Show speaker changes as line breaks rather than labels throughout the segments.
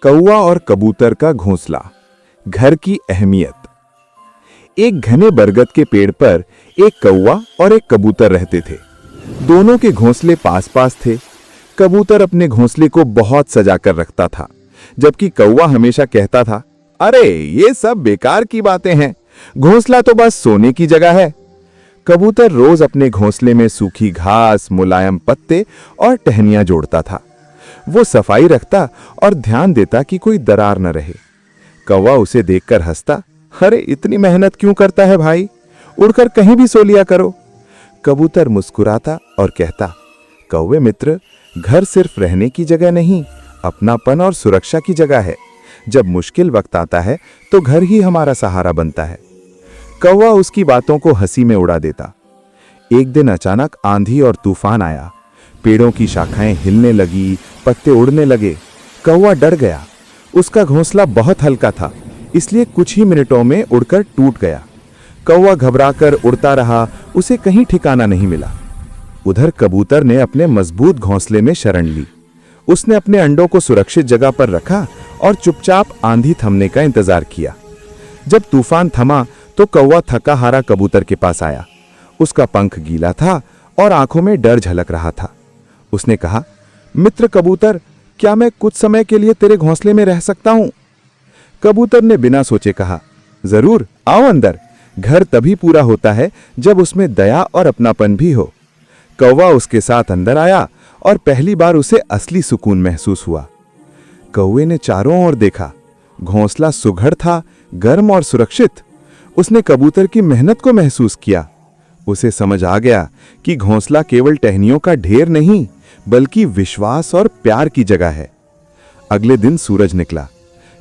कौवा और कबूतर का घोंसला। घर की अहमियत। एक घने बरगद के पेड़ पर एक कौवा और एक कबूतर रहते थे। दोनों के घोंसले पास पास थे। कबूतर अपने घोंसले को बहुत सजा कर रखता था, जबकि कौवा हमेशा कहता था, अरे ये सब बेकार की बातें हैं, घोंसला तो बस सोने की जगह है। कबूतर रोज अपने घोंसले में सूखी घास, मुलायम पत्ते और टहनियां जोड़ता था। वो सफाई रखता और ध्यान देता कि कोई दरार न रहे। कौवा उसे देखकर हंसता, अरे इतनी मेहनत क्यों करता है भाई, उड़कर कहीं भी सो लिया करो। कबूतर मुस्कुराता और कहता, कौवे मित्र, घर सिर्फ रहने की जगह नहीं, अपनापन और सुरक्षा की जगह है। जब मुश्किल वक्त आता है तो घर ही हमारा सहारा बनता है। कौवा उसकी बातों को हंसी में उड़ा देता। एक दिन अचानक आंधी और तूफान आया। पेड़ों की शाखाएं हिलने लगी, पत्ते उड़ने लगे। कौवा डर गया। उसका घोंसला बहुत हल्का था, इसलिए कुछ ही मिनटों में उड़कर टूट गया। कौवा घबराकर उड़ता रहा, उसे कहीं ठिकाना नहीं मिला। उधर कबूतर ने अपने मजबूत घोंसले में शरण ली। उसने अपने अंडों को सुरक्षित जगह पर रखा और चुपचाप आंधी थमने का इंतजार किया। जब तूफान थमा तो कौवा थका हारा कबूतर के पास आया। उसका पंख गीला था और आंखों में डर झलक रहा था। उसने कहा, मित्र कबूतर, क्या मैं कुछ समय के लिए तेरे घोंसले में रह सकता हूं? कबूतर ने बिना सोचे कहा, जरूर, आओ अंदर। घर तभी पूरा होता है जब उसमें दया और अपनापन भी हो। कौवा उसके साथ अंदर आया और पहली बार उसे असली सुकून महसूस हुआ। कौवे ने चारों ओर देखा। घोंसला सुघड़ था, गर्म और सुरक्षित। उसने कबूतर की मेहनत को महसूस किया। उसे समझ आ गया कि घोंसला केवल टहनियों का ढेर नहीं, बल्कि विश्वास और प्यार की जगह है। अगले दिन सूरज निकला।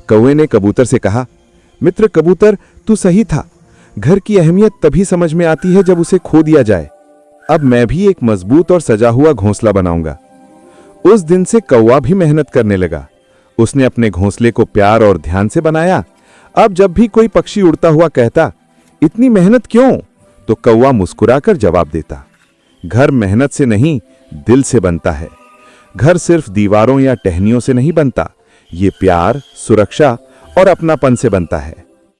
कौवे ने कबूतर से कहा, मित्र कबूतर, तू सही था। घर की अहमियत तभी समझ में आती है जब उसे खो दिया जाए। अब मैं भी एक मजबूत और सजा हुआ घोंसला बनाऊंगा। उस दिन से कौवा भी मेहनत करने लगा। उसने अपने घोंसले को प्यार और ध्यान से बनाया। अब जब भी कोई पक्षी उड़ता हुआ कहता, इतनी मेहनत क्यों, तो कौवा मुस्कुराकर जवाब देता, घर मेहनत से नहीं, दिल से बनता है। घर सिर्फ दीवारों या टहनियों से नहीं बनता, ये प्यार, सुरक्षा और अपनापन से बनता है।